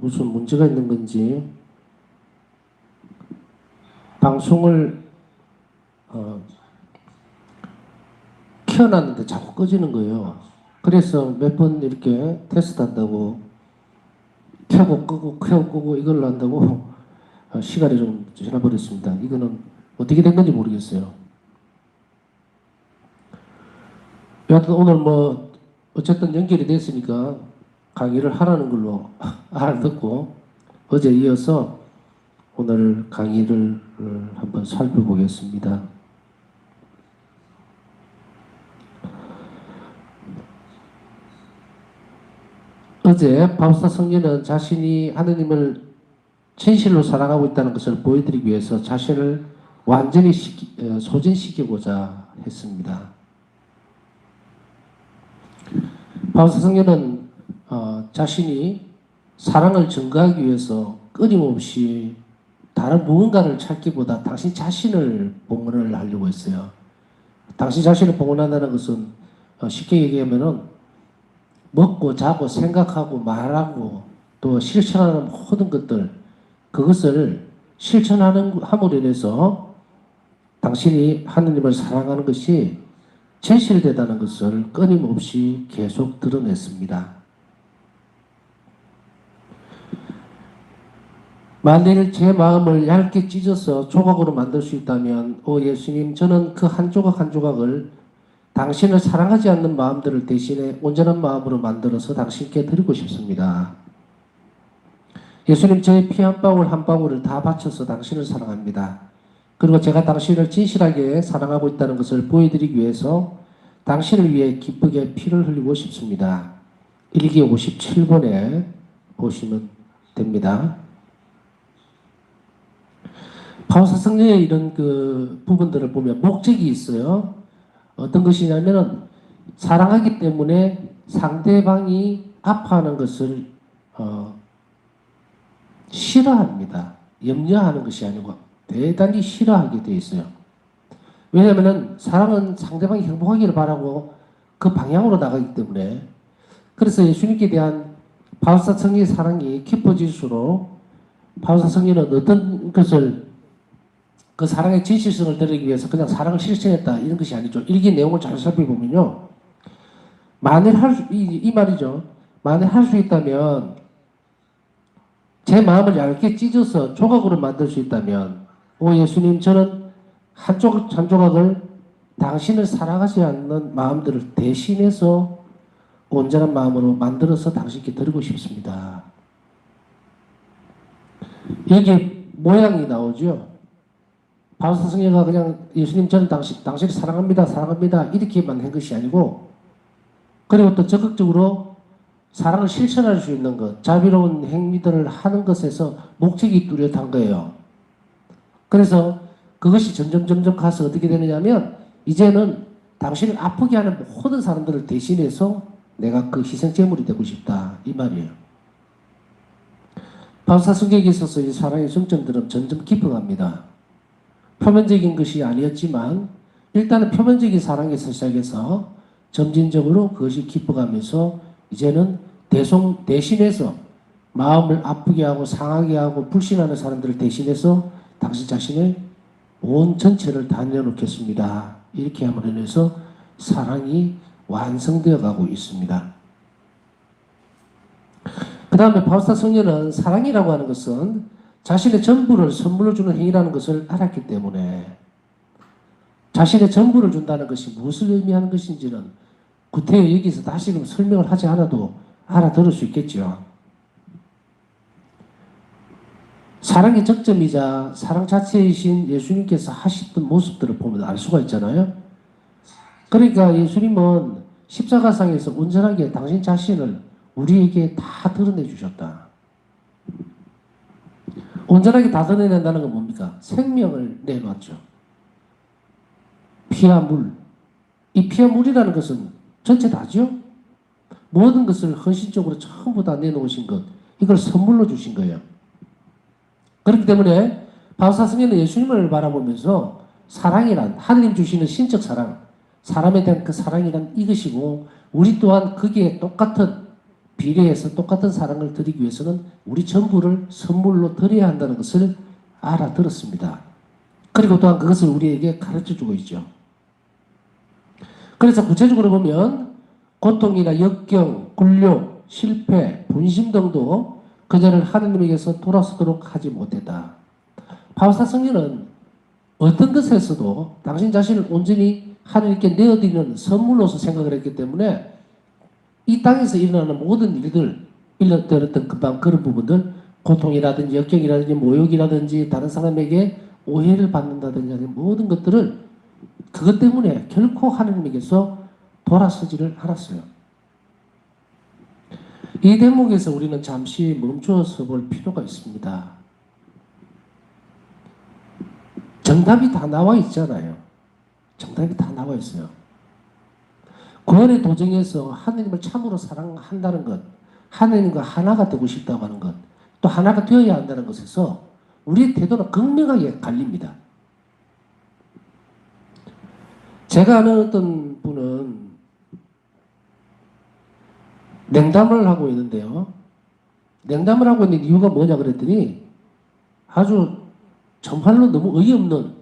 무슨 문제가 있는 건지 방송을 켜놨는데 자꾸 꺼지는 거예요. 그래서 몇 번 이렇게 테스트 한다고 켜고 끄고 켜고 끄고 이걸 한다고 시간이 좀 지나버렸습니다. 이거는 어떻게 된 건지 모르겠어요. 여하튼 오늘 뭐 어쨌든 연결이 됐으니까 강의를 하라는 걸로 알아듣고 어제 이어서 오늘 강의를 한번 살펴보겠습니다. 어제 바우스타 성녀는 자신이 하느님을 진실로 사랑하고 있다는 것을 보여드리기 위해서 자신을 완전히 소진시키고자 했습니다. 바우스타 성녀는 자신이 사랑을 증거하기 위해서 끊임없이 다른 무언가를 찾기보다 당신 자신을 봉헌을 하려고 했어요. 당신 자신을 봉헌한다는 것은 쉽게 얘기하면은 먹고 자고 생각하고 말하고 또 실천하는 모든 것들 그것을 실천하는 함으로 인해서 당신이 하느님을 사랑하는 것이 진실되다는 것을 끊임없이 계속 드러냈습니다. 만일 제 마음을 얇게 찢어서 조각으로 만들 수 있다면 예수님 저는 그 한 조각 한 조각을 당신을 사랑하지 않는 마음들을 대신에 온전한 마음으로 만들어서 당신께 드리고 싶습니다. 예수님 저의 피 한 방울 한 방울을 다 바쳐서 당신을 사랑합니다. 그리고 제가 당신을 진실하게 사랑하고 있다는 것을 보여드리기 위해서 당신을 위해 기쁘게 피를 흘리고 싶습니다. 일기 57번에 보시면 됩니다. 바우스타 성녀의 이런 그 부분들을 보면 목적이 있어요. 어떤 것이냐면은 사랑하기 때문에 상대방이 아파하는 것을 싫어합니다. 염려하는 것이 아니고 대단히 싫어하게 되어 있어요. 왜냐하면은 사랑은 상대방이 행복하기를 바라고 그 방향으로 나가기 때문에 그래서 예수님께 대한 바우스타 성녀의 사랑이 깊어질수록 바우스타 성녀는 어떤 것을 그 사랑의 진실성을 드리기 위해서 그냥 사랑을 실천했다 이런 것이 아니죠. 일기 내용을 잘 살펴보면요. 만일 이 말이죠. 만일 할 수 있다면 제 마음을 얇게 찢어서 조각으로 만들 수 있다면 예수님 저는 한 조각을 당신을 사랑하지 않는 마음들을 대신해서 온전한 마음으로 만들어서 당신께 드리고 싶습니다. 여기 모양이 나오죠. 바우스타 성녀가 그냥 예수님 저는 당신을 사랑합니다 사랑합니다 이렇게만 한 것이 아니고 그리고 또 적극적으로 사랑을 실천할 수 있는 것 자비로운 행위들을 하는 것에서 목적이 뚜렷한 거예요. 그래서 그것이 점점 가서 어떻게 되느냐면 이제는 당신을 아프게 하는 모든 사람들을 대신해서 내가 그 희생제물이 되고 싶다 이 말이에요. 바우스타 성녀에게 있어서 이 사랑의 정점들은 점점 깊어갑니다. 표면적인 것이 아니었지만 일단은 표면적인 사랑에서 시작해서 점진적으로 그것이 깊어가면서 이제는 대신해서 마음을 아프게 하고 상하게 하고 불신하는 사람들을 대신해서 당신 자신의 온 전체를 다 내놓겠습니다. 이렇게 함으로 인해서 사랑이 완성되어 가고 있습니다. 그 다음에 바우스타 성녀는 사랑이라고 하는 것은 자신의 전부를 선물로 주는 행위라는 것을 알았기 때문에 자신의 전부를 준다는 것이 무엇을 의미하는 것인지는 구태여 여기서 다시금 설명을 하지 않아도 알아들을 수 있겠죠. 사랑의 적점이자 사랑 자체이신 예수님께서 하시던 모습들을 보면 알 수가 있잖아요. 그러니까 예수님은 십자가상에서 온전하게 당신 자신을 우리에게 다 드러내 주셨다. 온전하게 다 드러낸다는 건 뭡니까? 생명을 내놓았죠. 피와 물. 이 피와 물이라는 것은 전체 다죠? 모든 것을 헌신적으로 전부 다 내놓으신 것. 이걸 선물로 주신 거예요. 그렇기 때문에 바우스타 성녀는 예수님을 바라보면서 사랑이란 하느님 주시는 신적 사랑, 사람에 대한 그 사랑이란 이것이고 우리 또한 거기에 똑같은 비례해서 똑같은 사랑을 드리기 위해서는 우리 전부를 선물로 드려야 한다는 것을 알아들었습니다. 그리고 또한 그것을 우리에게 가르쳐주고 있죠. 그래서 구체적으로 보면 고통이나 역경, 굴욕, 실패, 분심 등도 그녀를 하느님에게서 돌아서도록 하지 못했다. 바울사 성령은 어떤 것에서도 당신 자신을 온전히 하느님께 내어드리는 선물로서 생각을 했기 때문에 이 땅에서 일어나는 모든 일들, 일어났던 금방 그런 부분들, 고통이라든지 역경이라든지 모욕이라든지 다른 사람에게 오해를 받는다든지 하는 모든 것들을 그것 때문에 결코 하느님에게서 돌아서지를 않았어요. 이 대목에서 우리는 잠시 멈추어서 볼 필요가 있습니다. 정답이 다 나와 있잖아요. 정답이 다 나와 있어요. 구원의 도정에서 하느님을 참으로 사랑한다는 것, 하느님과 하나가 되고 싶다고 하는 것, 또 하나가 되어야 한다는 것에서 우리의 태도는 극명하게 갈립니다. 제가 아는 어떤 분은 냉담을 하고 있는데요. 냉담을 하고 있는 이유가 뭐냐 그랬더니 아주 정말로 너무 어이없는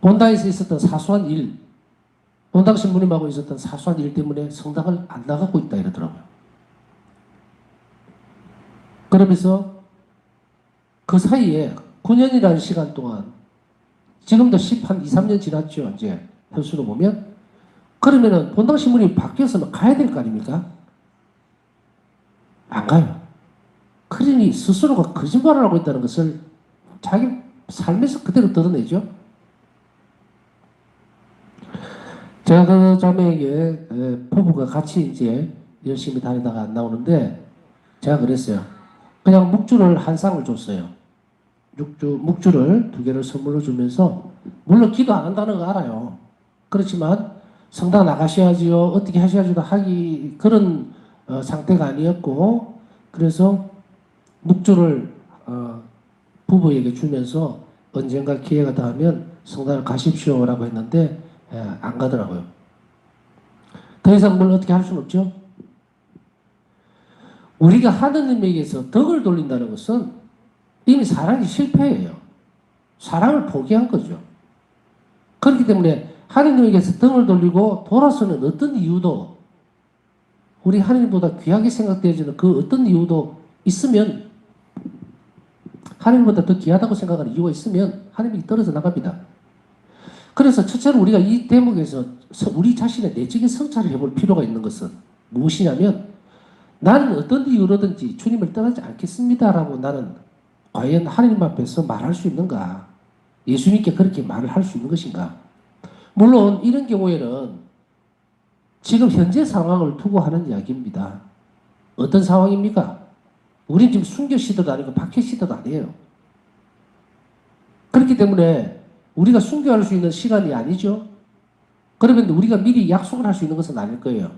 본당에서 있었던 사소한 일, 본당 신부님하고 있었던 사소한 일 때문에 성당을 안 나가고 있다 이러더라고요. 그러면서 그 사이에 9년이라는 시간 동안 지금도 10한 2, 3년 지났죠. 이제 횟수로 보면 그러면은 본당 신부님이 바뀌었으면 가야 될 거 아닙니까? 안 가요. 그러니 스스로가 거짓말을 하고 있다는 것을 자기 삶에서 그대로 드러내죠. 제가 그 자매에게 부부가 같이 이제 열심히 다니다가 안 나오는데 제가 그랬어요. 그냥 묵주를 한 쌍을 줬어요. 묵주를 2개를 선물로 주면서 물론 기도 안 한다는 거 알아요. 그렇지만 성당 나가셔야지요. 어떻게 하셔야지요. 하기 그런 상태가 아니었고 그래서 묵주를 부부에게 주면서 언젠가 기회가 닿으면 성당을 가십시오라고 했는데 안 가더라고요. 더 이상 뭘 어떻게 할 수는 없죠. 우리가 하느님에게서 덕을 돌린다는 것은 이미 사랑이 실패예요. 사랑을 포기한 거죠. 그렇기 때문에 하느님에게서 덕을 돌리고 돌아서는 어떤 이유도 우리 하느님보다 귀하게 생각되어지는 그 어떤 이유도 있으면 하느님보다 더 귀하다고 생각하는 이유가 있으면 하느님이 떨어져 나갑니다. 그래서 첫째로 우리가 이 대목에서 우리 자신의 내적인 성찰을 해볼 필요가 있는 것은 무엇이냐면 나는 어떤 이유로든지 주님을 떠나지 않겠습니다라고 나는 과연 하나님 앞에서 말할 수 있는가? 예수님께 그렇게 말을 할 수 있는 것인가? 물론 이런 경우에는 지금 현재 상황을 두고 하는 이야기입니다. 어떤 상황입니까? 우린 지금 순교 시대도 아니고 박해 시대도 아니에요. 그렇기 때문에 우리가 순교할 수 있는 시간이 아니죠. 그러면 우리가 미리 약속을 할 수 있는 것은 아닐 거예요.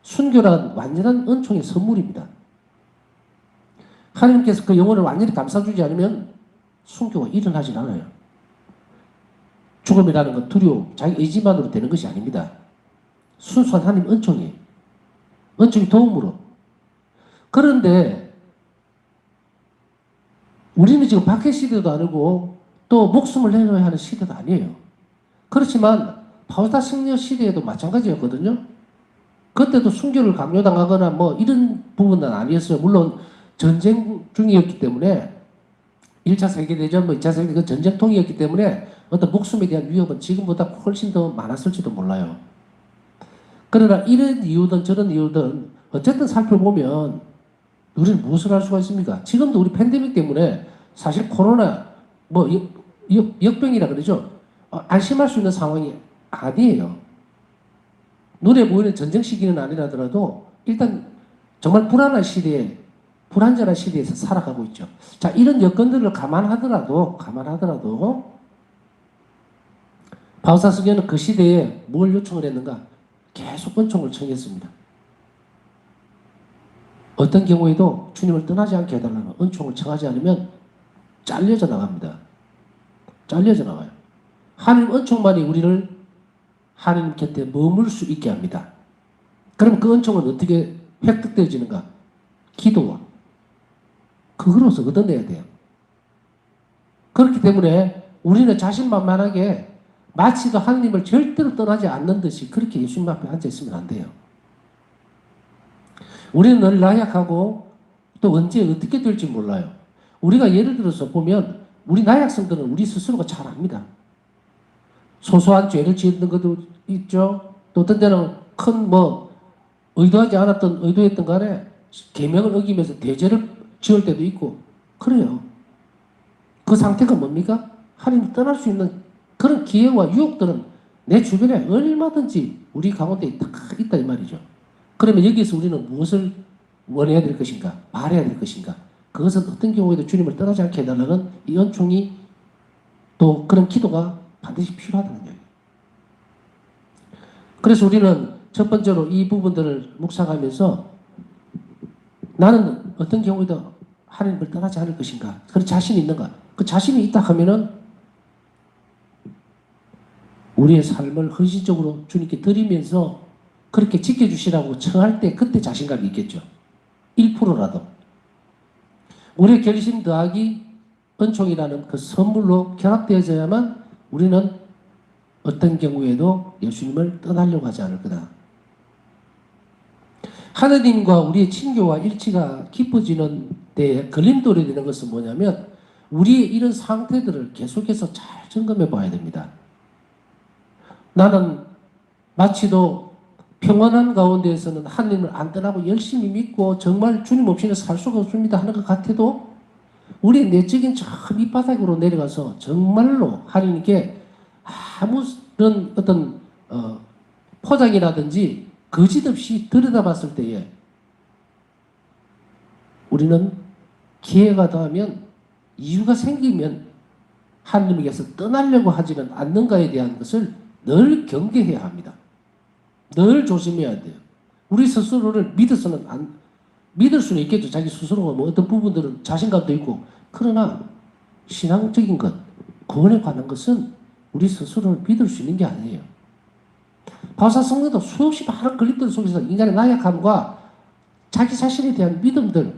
순교란 완전한 은총의 선물입니다. 하나님께서 그 영혼을 완전히 감싸주지 않으면 순교가 일어나질 않아요. 죽음이라는 건 두려움, 자기 의지만으로 되는 것이 아닙니다. 순수한 하나님 은총이에요. 은총의 도움으로. 그런데 우리는 지금 박해 시대도 아니고 또 목숨을 내놓아야 하는 시대도 아니에요. 그렇지만 바울다 승려 시대에도 마찬가지였거든요. 그때도 순교를 강요당하거나 뭐 이런 부분은 아니었어요. 물론 전쟁 중이었기 때문에 1차 세계대전, 2차 세계대전 전쟁통이었기 때문에 어떤 목숨에 대한 위협은 지금보다 훨씬 더 많았을지도 몰라요. 그러나 이런 이유든 저런 이유든 어쨌든 살펴보면 우리는 무엇을 할 수가 있습니까? 지금도 우리 팬데믹 때문에 사실 코로나 뭐 역병이라 그러죠. 안심할 수 있는 상황이 아니에요. 눈에 보이는 전쟁 시기는 아니라더라도 일단 정말 불안전한 시대에서 살아가고 있죠. 자, 이런 여건들을 감안하더라도 바울사 승려는 그 시대에 뭘 요청을 했는가? 계속 은총을 청했습니다. 어떤 경우에도 주님을 떠나지 않게 해달라는 은총을 청하지 않으면 잘려져 나갑니다. 잘려져 나가요. 하나님 은총만이 우리를 하나님 곁에 머물 수 있게 합니다. 그럼 그 은총은 어떻게 획득되어지는가? 기도와 그거로서 얻어내야 돼요. 그렇기 때문에 우리는 자신만만하게 마치도 하나님을 절대로 떠나지 않는 듯이 그렇게 예수님 앞에 앉아있으면 안 돼요. 우리는 늘 나약하고 또 언제 어떻게 될지 몰라요. 우리가 예를 들어서 보면 우리 나약성들은 우리 스스로가 잘 압니다. 소소한 죄를 지었던 것도 있죠. 또 어떤 때는 큰 의도하지 않았던 의도했던 간에 계명을 어기면서 대죄를 지을 때도 있고 그래요. 그 상태가 뭡니까? 하나님을 떠날 수 있는 그런 기회와 유혹들은 내 주변에 얼마든지 우리 가운데 다 있다 이 말이죠. 그러면 여기서 우리는 무엇을 원해야 될 것인가? 말해야 될 것인가? 그것은 어떤 경우에도 주님을 떠나지 않게 해달라는 이 은총이 또 그런 기도가 반드시 필요하다는 이야기예요. 그래서 우리는 첫 번째로 이 부분들을 묵상하면서 나는 어떤 경우에도 하나님을 떠나지 않을 것인가? 그런 자신이 있는가? 그 자신이 있다 하면은 우리의 삶을 헌신적으로 주님께 드리면서 그렇게 지켜주시라고 청할 때 그때 자신감이 있겠죠. 1%라도. 우리의 결심 더하기 은총이라는 그 선물로 결합되어져야만 우리는 어떤 경우에도 예수님을 떠나려고 하지 않을 거다. 하느님과 우리의 친교와 일치가 깊어지는 데에 걸림돌이 되는 것은 뭐냐면 우리의 이런 상태들을 계속해서 잘 점검해 봐야 됩니다. 나는 마치도 평안한 가운데에서는 하나님을 안 떠나고 열심히 믿고 정말 주님 없이는 살 수가 없습니다 하는 것 같아도 우리의 내적인 저 밑바닥으로 내려가서 정말로 하나님께 아무런 어떤 포장이라든지 거짓 없이 들여다봤을 때에 우리는 기회가 닿으면 이유가 생기면 하나님께서 떠나려고 하지는 않는가에 대한 것을 늘 경계해야 합니다. 늘 조심해야 돼요. 우리 스스로를 믿을 수는 있겠죠. 자기 스스로가 어떤 부분들은 자신감도 있고 그러나 신앙적인 것, 구원에 관한 것은 우리 스스로를 믿을 수 있는 게 아니에요. 바울사 성도도 수없이 많은 걸림돌 속에서 인간의 나약함과 자기 자신에 대한 믿음들,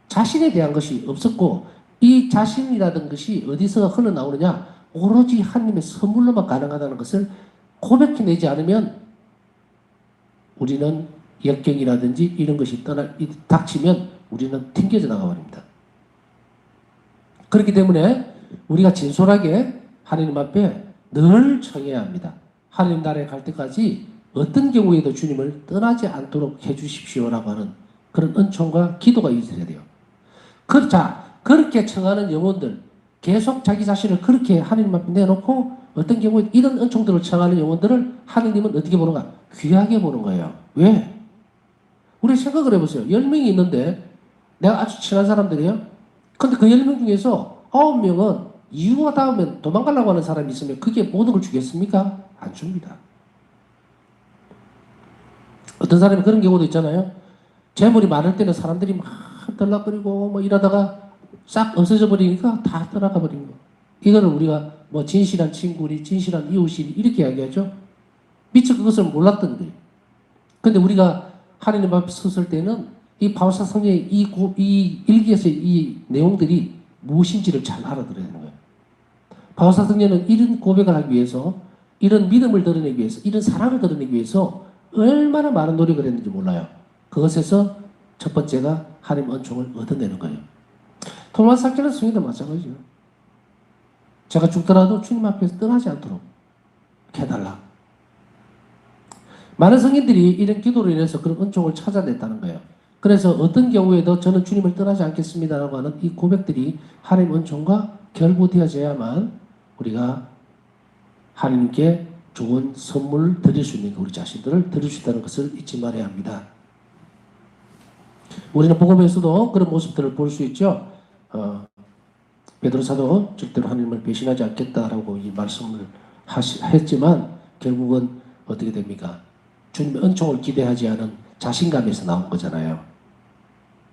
자신에 대한 것이 없었고 이 자신이라는 것이 어디서 흘러나오느냐? 오로지 하나님의 선물로만 가능하다는 것을 고백해내지 않으면 우리는 역경이라든지 이런 것이 닥치면 우리는 튕겨져 나가버립니다. 그렇기 때문에 우리가 진솔하게 하나님 앞에 늘 청해야 합니다. 하나님 나라에 갈 때까지 어떤 경우에도 주님을 떠나지 않도록 해주십시오라고 하는 그런 은총과 기도가 있어야 돼요. 그렇게 청하는 영혼들, 계속 자기 자신을 그렇게 하나님 앞에 내놓고 어떤 경우에 이런 은총들을 청하는 영혼들을 하나님은 어떻게 보는가? 귀하게 보는 거예요. 왜? 우리 생각을 해보세요. 10명이 있는데 내가 아주 친한 사람들이에요. 근데 그 10명 중에서 9명은 이유가 닿으면 도망가려고 하는 사람이 있으면 그게 모든 걸 주겠습니까? 안 줍니다. 어떤 사람이 그런 경우도 있잖아요. 재물이 많을 때는 사람들이 막 떨락거리고 이러다가 싹 없어져 버리니까 다 떠나가 버린 거. 이거를 우리가 진실한 친구리, 진실한 이웃이 이렇게 이야기하죠. 미처 그것을 몰랐던 거예요. 근데 우리가 하나님 앞에 섰을 때는 이 바울사 성경의 이 일기에서 이 내용들이 무엇인지를 잘 알아들어야 되는 거예요. 바울사 성경은 이런 고백을 하기 위해서, 이런 믿음을 드러내기 위해서, 이런 사랑을 드러내기 위해서 얼마나 많은 노력을 했는지 몰라요. 그것에서 첫 번째가 하나님 은총을 얻어내는 거예요. 토마스 학교는 성경도 마찬가지예요. 제가 죽더라도 주님 앞에서 떠나지 않도록 해달라. 많은 성인들이 이런 기도로 인해서 그런 은총을 찾아냈다는 거예요. 그래서 어떤 경우에도 저는 주님을 떠나지 않겠습니다라고 하는 이 고백들이 하나님 은총과 결부되어져야만 우리가 하나님께 좋은 선물을 드릴 수 있는 우리 자신들을 드릴 수 있다는 것을 잊지 말아야 합니다. 우리는 복음에서도 그런 모습들을 볼 수 있죠. 베드로 사도 절대로 하나님을 배신하지 않겠다라고 이 말씀을 했지만 결국은 어떻게 됩니까? 주님의 은총을 기대하지 않은 자신감에서 나온 거잖아요.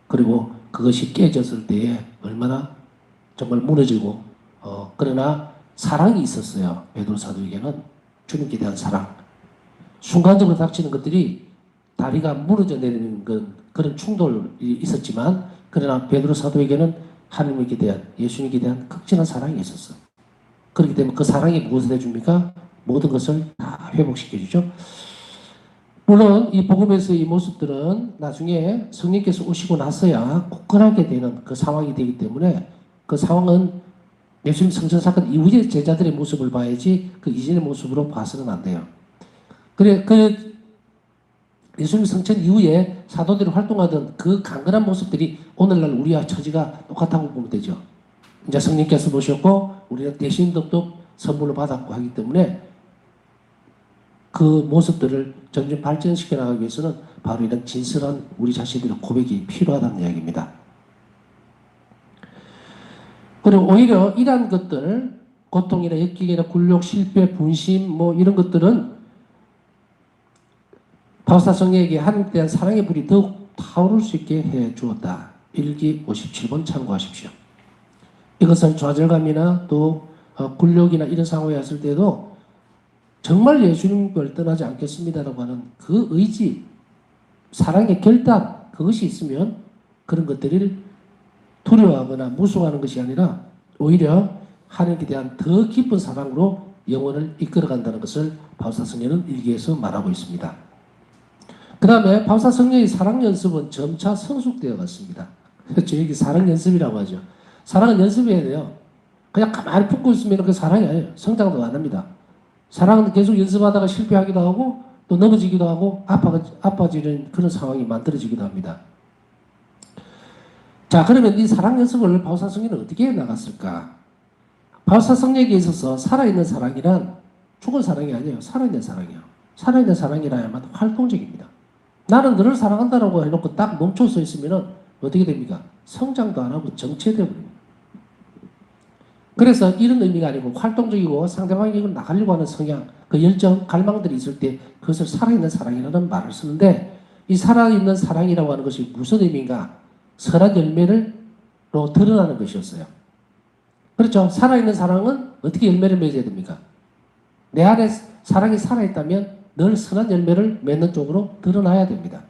그리고 그것이 깨졌을 때에 얼마나 정말 무너지고 그러나 사랑이 있었어요. 베드로 사도에게는 주님께 대한 사랑. 순간적으로 닥치는 것들이 다리가 무너져 내리는 그런 충돌이 있었지만, 그러나 베드로 사도에게는 하나님께 대한, 예수님께 대한 극진한 사랑이 있었어. 그렇기 때문에 그 사랑이 무엇을 해줍니까? 모든 것을 다 회복시켜주죠. 물론 이 복음에서 이 모습들은 나중에 성령께서 오시고 나서야 굳건하게 되는 그 상황이 되기 때문에, 그 상황은 예수님 성전 사건 이후의 제자들의 모습을 봐야지 그 이전의 모습으로 봐서는 안 돼요. 그래, 예수님 성천 이후에 사도들이 활동하던 그 강건한 모습들이 오늘날 우리와 처지가 똑같다고 보면 되죠. 이제 성령께서 오셨고 우리는 대신덕도 선물로 받았고 하기 때문에 그 모습들을 점점 발전시켜 나가기 위해서는 바로 이런 진실한 우리 자신들의 고백이 필요하다는 이야기입니다. 그리고 오히려 이러한 것들, 고통이나 역경이나 굴욕, 실패, 분심 뭐 이런 것들은 바울사 성령에게 하나님에 대한 사랑의 불이 더욱 타오를 수 있게 해 주었다. 일기 57번 참고하십시오. 이것은 좌절감이나 또 굴욕이나 이런 상황에 왔을 때도 정말 예수님을 떠나지 않겠습니다라고 하는 그 의지, 사랑의 결단, 그것이 있으면 그런 것들을 두려워하거나 무서워하는 것이 아니라 오히려 하나님께 대한 더 깊은 사랑으로 영혼을 이끌어간다는 것을 바울사 성령은 일기에서 말하고 있습니다. 그 다음에 바울사 성령의 사랑 연습은 점차 성숙되어 갔습니다. 그렇죠. 여기 사랑 연습이라고 하죠. 사랑은 연습해야 돼요. 그냥 가만히 품고 있으면 그 사랑이 아니에요. 성장도 안 합니다. 사랑은 계속 연습하다가 실패하기도 하고 또 넘어지기도 하고 아파지는 그런 상황이 만들어지기도 합니다. 자, 그러면 이 사랑 연습을 바울사 성령은 어떻게 해 나갔을까? 바울사 성령에게 있어서 살아있는 사랑이란 죽은 사랑이 아니에요. 살아있는 사랑이에요. 살아있는 사랑이라야만 활동적입니다. 나는 너를 사랑한다라고 해놓고 딱 멈춰서 있으면 어떻게 됩니까? 성장도 안 하고 정체되어 버립니다. 그래서 이런 의미가 아니고 활동적이고 상대방에게 나가려고 하는 성향, 그 열정, 갈망들이 있을 때 그것을 살아있는 사랑이라는 말을 쓰는데, 이 살아있는 사랑이라고 하는 것이 무슨 의미인가? 선한 열매로 드러나는 것이었어요. 그렇죠. 살아있는 사랑은 어떻게 열매를 맺어야 됩니까? 내 안에 사랑이 살아있다면 늘 선한 열매를 맺는 쪽으로 드러나야 됩니다.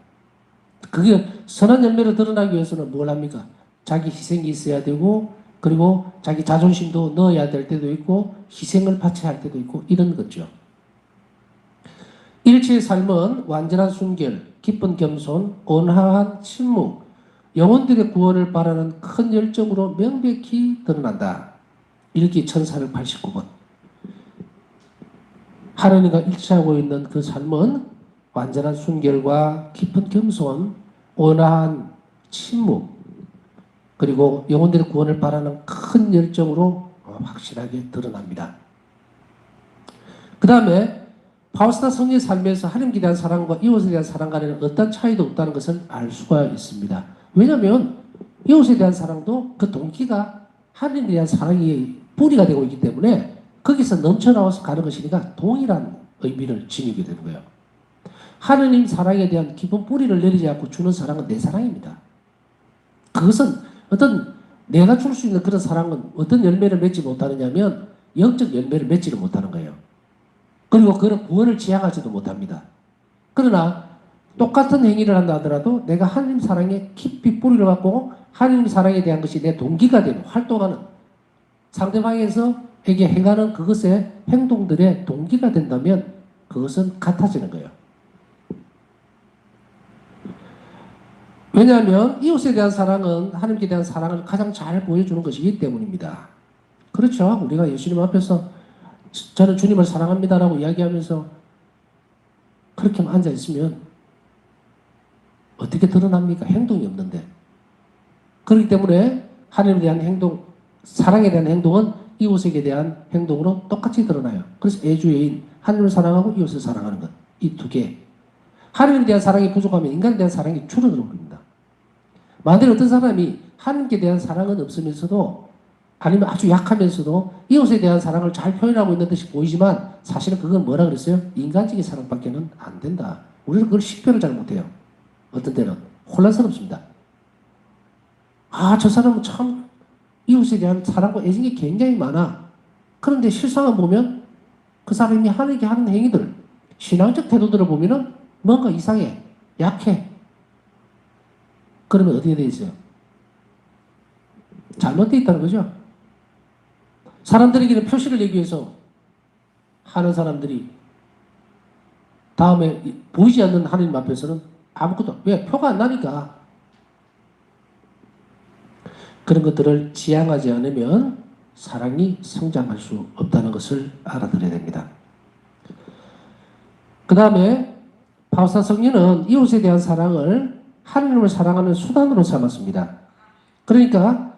그게 선한 열매를 드러나기 위해서는 뭘 합니까? 자기 희생이 있어야 되고, 그리고 자기 자존심도 넣어야 될 때도 있고, 희생을 바쳐야 할 때도 있고, 이런 거죠. 일체의 삶은 완전한 순결, 기쁜 겸손, 온화한 침묵, 영혼들의 구원을 바라는 큰 열정으로 명백히 드러난다. 일기 1489번. 하나님과 일치하고 있는 그 삶은 완전한 순결과 깊은 겸손, 온화한 침묵, 그리고 영혼들의 구원을 바라는 큰 열정으로 확실하게 드러납니다. 그 다음에 바울사 성령의 삶에서 하나님께 대한 사랑과 이웃에 대한 사랑 간에는 어떤 차이도 없다는 것을 알 수가 있습니다. 왜냐하면 이웃에 대한 사랑도 그 동기가 하나님에 대한 사랑이 뿌리가 되고 있기 때문에 거기서 넘쳐나와서 가는 것이니까 동일한 의미를 지니게 되는 거예요. 하느님 사랑에 대한 깊은 뿌리를 내리지 않고 주는 사랑은 내 사랑입니다. 그것은 어떤 내가 줄 수 있는 그런 사랑은 어떤 열매를 맺지 못하느냐면 영적 열매를 맺지를 못하는 거예요. 그리고 그런 구원을 지향하지도 못합니다. 그러나 똑같은 행위를 한다 하더라도 내가 하나님 사랑에 깊이 뿌리를 갖고 하나님 사랑에 대한 것이 내 동기가 되는, 활동하는, 상대방에게 행하는 그것의 행동들의 동기가 된다면 그것은 같아지는 거예요. 왜냐하면 이웃에 대한 사랑은 하나님께 대한 사랑을 가장 잘 보여주는 것이기 때문입니다. 그렇죠. 우리가 예수님 앞에서 저는 주님을 사랑합니다라고 이야기하면서 그렇게만 앉아있으면 어떻게 드러납니까? 행동이 없는데. 그렇기 때문에 하나님에 대한 행동, 사랑에 대한 행동은 이웃에게 대한 행동으로 똑같이 드러나요. 그래서 애주애인, 하나님을 사랑하고 이웃을 사랑하는 것, 이 두 개. 하나님에 대한 사랑이 부족하면 인간에 대한 사랑이 줄어들어 버립니다. 만약에 어떤 사람이 하나님께 대한 사랑은 없으면서도, 아니면 아주 약하면서도 이웃에 대한 사랑을 잘 표현하고 있는 듯이 보이지만 사실은 그건 뭐라 그랬어요? 인간적인 사랑밖에는 안 된다. 우리는 그걸 식별을 잘 못해요. 어떤 때는 혼란스럽습니다. 아, 저 사람은 참 이웃에 대한 사랑과 애정이 굉장히 많아. 그런데 실상을 보면 그 사람이 하나님께 하는 행위들, 신앙적 태도들을 보면은 뭔가 이상해. 약해. 그러면 어떻게 돼 있어요? 잘못되어 있다는 거죠. 사람들에게는 표시를 내기 위해서 하는 사람들이 다음에 보이지 않는 하나님 앞에서는 아무것도, 왜? 표가 안 나니까. 그런 것들을 지향하지 않으면 사랑이 성장할 수 없다는 것을 알아들어야 됩니다. 그 다음에 바울사 성령은 이웃에 대한 사랑을 하나님을 사랑하는 수단으로 삼았습니다. 그러니까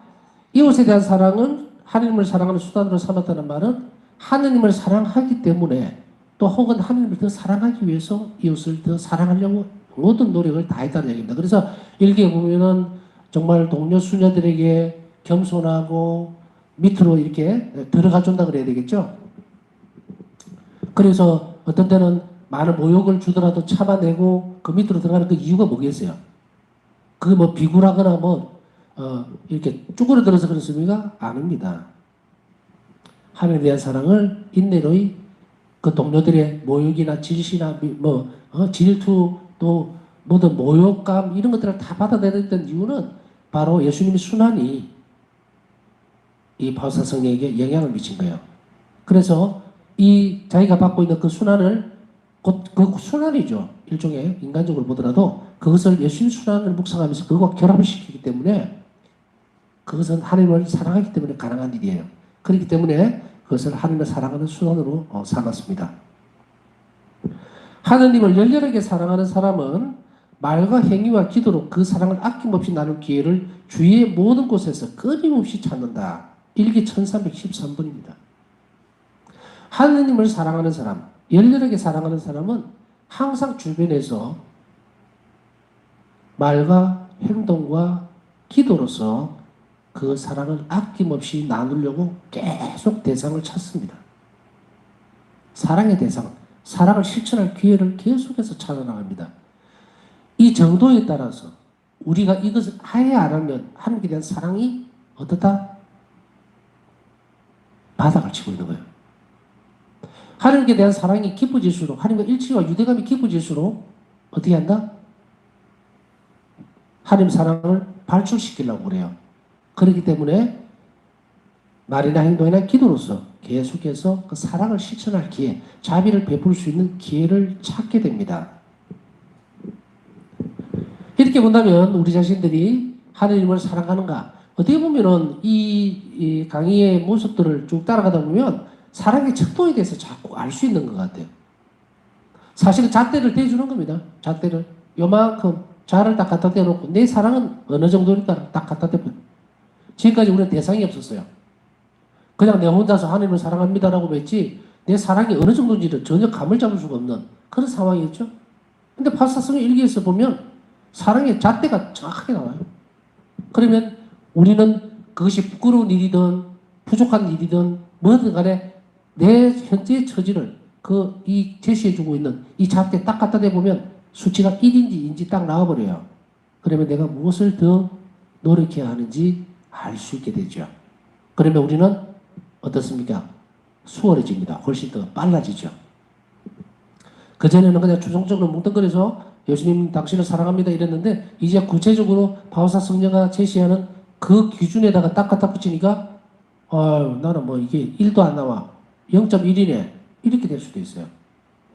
이웃에 대한 사랑은 하나님을 사랑하는 수단으로 삼았다는 말은 하나님을 사랑하기 때문에 또 혹은 하나님을 더 사랑하기 위해서 이웃을 더 사랑하려고 모든 노력을 다했다는 얘기입니다. 그래서 일기에 보면은 정말 동료 수녀들에게 겸손하고 밑으로 이렇게 들어가 준다 그래야 되겠죠. 그래서 어떤 때는 많은 모욕을 주더라도 참아내고 그 밑으로 들어가는 그 이유가 뭐겠어요? 그게 뭐 비굴하거나 이렇게 쭈그러들어서 그렇습니까? 아닙니다. 하나님에 대한 사랑을 인내로이 그 동료들의 모욕이나 질시나 질투 또 모든 모욕감 이런 것들을 다 받아내렸던 이유는 바로 예수님의 순환이 이 바울사 성령에게 영향을 미친 거예요. 그래서 이 자기가 받고 있는 그 순환을 그 순환이죠. 일종의 인간적으로 보더라도 그것을 예수님 순환을 묵상하면서 그것과 결합을 시키기 때문에 그것은 하나님을 사랑하기 때문에 가능한 일이에요. 그렇기 때문에 그것을 하나님을 사랑하는 순환으로 삼았습니다. 하나님을 열렬하게 사랑하는 사람은 말과 행위와 기도로 그 사랑을 아낌없이 나눌 기회를 주위의 모든 곳에서 끊임없이 찾는다. 일기 1313번입니다. 하나님을 사랑하는 사람, 열렬하게 사랑하는 사람은 항상 주변에서 말과 행동과 기도로서 그 사랑을 아낌없이 나누려고 계속 대상을 찾습니다. 사랑의 대상, 사랑을 실천할 기회를 계속해서 찾아나갑니다. 이 정도에 따라서 우리가 이것을 아예 안 하면 하나님께 대한 사랑이 어떻다? 바닥을 치고 있는 거예요. 하나님께 대한 사랑이 깊어질수록 하나님과 일치와 유대감이 깊어질수록 어떻게 한다? 하나님 사랑을 발출시키려고 그래요. 그렇기 때문에 말이나 행동이나 기도로서 계속해서 그 사랑을 실천할 기회, 자비를 베풀 수 있는 기회를 찾게 됩니다. 이렇게 본다면 우리 자신들이 하나님을 사랑하는가? 어떻게 보면은 이 강의의 모습들을 쭉 따라가다 보면 사랑의 척도에 대해서 자꾸 알 수 있는 것 같아요. 사실은 잣대를 대주는 겁니다. 잣대를. 요만큼 자를 딱 갖다 대놓고 내 사랑은 어느 정도일까 딱 갖다 대고 지금까지 우리는 대상이 없었어요. 그냥 내 혼자서 하나님을 사랑합니다라고 했지 내 사랑이 어느 정도인지를 전혀 감을 잡을 수가 없는 그런 상황이었죠. 근데 바울사성의 일기에서 보면 사랑의 잣대가 정확하게 나와요. 그러면 우리는 그것이 부끄러운 일이든 부족한 일이든 뭐든 간에 내 현재의 처지를 이 제시해주고 있는 이 잣대 딱 갖다 대보면 수치가 1인지 2인지 딱 나와버려요. 그러면 내가 무엇을 더 노력해야 하는지 알 수 있게 되죠. 그러면 우리는 어떻습니까? 수월해집니다. 훨씬 더 빨라지죠. 그전에는 그냥 추정적으로 뭉뚱그려서 예수님 당신을 사랑합니다 이랬는데 이제 구체적으로 바울사 성령가 제시하는 그 기준에다가 딱 갖다 붙이니까 나는 뭐 이게 1도 안 나와. 0.1이네. 이렇게 될 수도 있어요.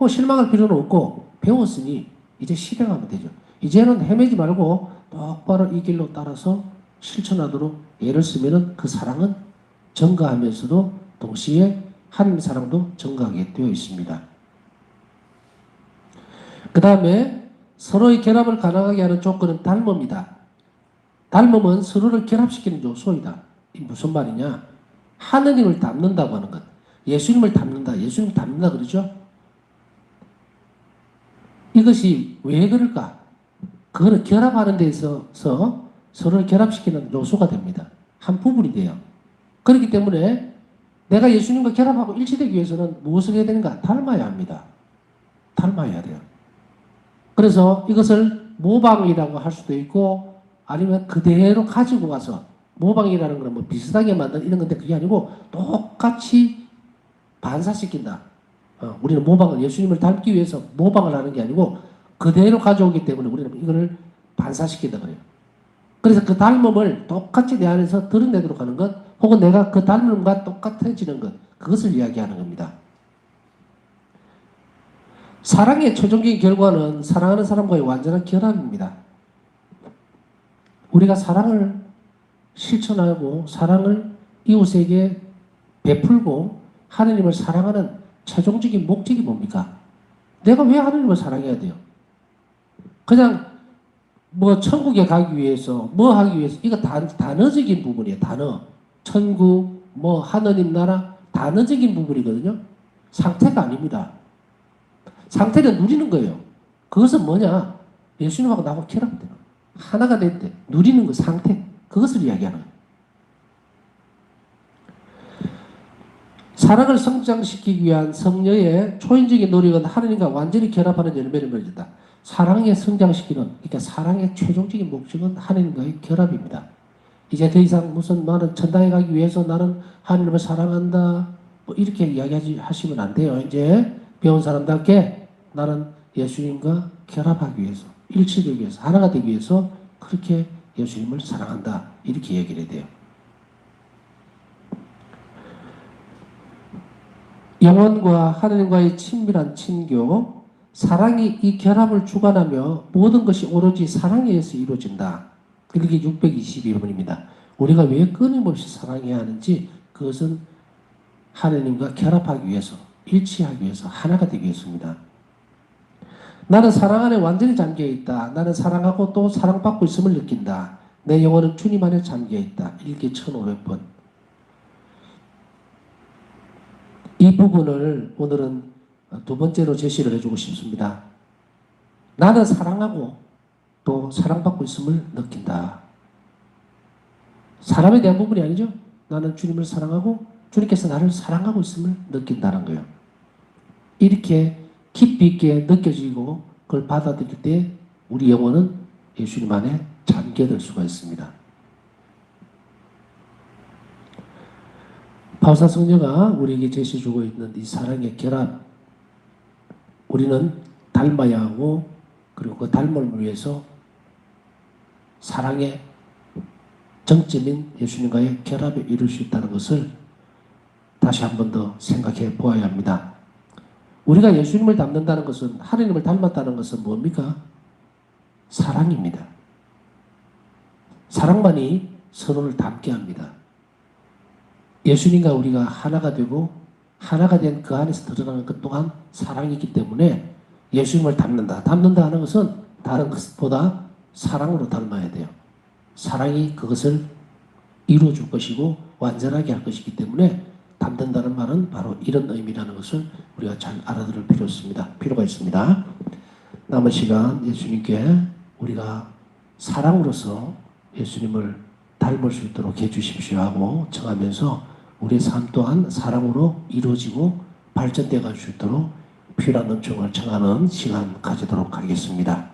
실망할 필요는 없고 배웠으니 이제 실행하면 되죠. 이제는 헤매지 말고 똑바로 이 길로 따라서 실천하도록 애를 쓰면은 그 사랑은 증가하면서도 동시에 하나님의 사랑도 증가하게 되어 있습니다. 그 다음에 서로의 결합을 가능하게 하는 조건은 닮음이다. 닮음은 서로를 결합시키는 요소이다. 이 무슨 말이냐? 하느님을 닮는다고 하는 것. 예수님을 닮는다. 예수님을 닮는다 그러죠? 이것이 왜 그럴까? 그거를 결합하는 데 있어서 서로를 결합시키는 요소가 됩니다. 한 부분이 돼요. 그렇기 때문에 내가 예수님과 결합하고 일치되기 위해서는 무엇을 해야 되는가? 닮아야 합니다. 닮아야 돼요. 그래서 이것을 모방이라고 할 수도 있고 아니면 그대로 가지고 가서 모방이라는 건 뭐 비슷하게 만든 이런 건데 그게 아니고 똑같이 반사시킨다. 우리는 모방을 예수님을 닮기 위해서 모방을 하는 게 아니고 그대로 가져오기 때문에 우리는 이거를 반사시킨다 그래요. 그래서 그 닮음을 똑같이 내 안에서 드러내도록 하는 것, 혹은 내가 그 닮음과 똑같아지는 것, 그것을 이야기하는 겁니다. 사랑의 최종적인 결과는 사랑하는 사람과의 완전한 결합입니다. 우리가 사랑을 실천하고 사랑을 이웃에게 베풀고 하느님을 사랑하는 최종적인 목적이 뭡니까? 내가 왜 하느님을 사랑해야 돼요? 그냥 뭐 천국에 가기 위해서 뭐 하기 위해서, 이거 단어적인 부분이에요. 단어. 천국, 뭐 하느님 나라, 단어적인 부분이거든요. 상태가 아닙니다. 상태는 누리는 거예요. 그것은 뭐냐? 예수님하고 나하고 결합돼요. 하나가 될 때 누리는 그 상태, 그것을 이야기하는 거예요. 사랑을 성장시키기 위한 성녀의 초인적인 노력은 하느님과 완전히 결합하는 열매를 맺었다. 사랑에 성장시키는, 그러니까 사랑의 최종적인 목적은 하느님과의 결합입니다. 이제 더 이상 무슨 나는 천당에 가기 위해서 나는 하느님을 사랑한다, 뭐 이렇게 이야기하시면 안 돼요. 이제 배운 사람답게 나는 예수님과 결합하기 위해서, 일치되기 위해서, 하나가 되기 위해서 그렇게 예수님을 사랑한다, 이렇게 얘기를 해야 돼요. 영혼과 하느님과의 친밀한 친교, 사랑이 이 결합을 주관하며 모든 것이 오로지 사랑에 의해서 이루어진다. 그게 622번입니다. 우리가 왜 끊임없이 사랑해야 하는지, 그것은 하느님과 결합하기 위해서, 일치하기 위해서, 하나가 되기 위해서입니다. 나는 사랑 안에 완전히 잠겨있다. 나는 사랑하고 또 사랑받고 있음을 느낀다. 내 영혼은 주님 안에 잠겨있다. 일기 1500번. 이 부분을 오늘은 두 번째로 제시를 해주고 싶습니다. 나는 사랑하고 또 사랑받고 있음을 느낀다. 사람에 대한 부분이 아니죠. 나는 주님을 사랑하고 주님께서 나를 사랑하고 있음을 느낀다는 거예요. 이렇게 깊이 있게 느껴지고 그걸 받아들일 때 우리 영혼은 예수님 안에 잠겨들 수가 있습니다. 바울사 성녀가 우리에게 제시해주고 있는 이 사랑의 결합, 우리는 닮아야 하고, 그리고 그 닮음을 위해서 사랑의 정점인 예수님과의 결합에 이룰 수 있다는 것을 다시 한 번 더 생각해 보아야 합니다. 우리가 예수님을 닮는다는 것은, 하느님을 닮았다는 것은 뭡니까? 사랑입니다. 사랑만이 서로를 닮게 합니다. 예수님과 우리가 하나가 되고 하나가 된 그 안에서 드러나는 것 또한 사랑이기 때문에 예수님을 닮는다. 닮는다 하는 것은 다른 것보다 사랑으로 닮아야 돼요. 사랑이 그것을 이루어줄 것이고 완전하게 할 것이기 때문에 닮는다는 말은 바로 이런 의미라는 것을 우리가 잘 알아들을 필요가 있습니다. 남은 시간 예수님께 우리가 사랑으로서 예수님을 닮을 수 있도록 해주십시오 하고 청하면서 우리의 삶 또한 사랑으로 이루어지고 발전되어 갈 수 있도록 필요한 은총을 청하는 시간 가지도록 하겠습니다.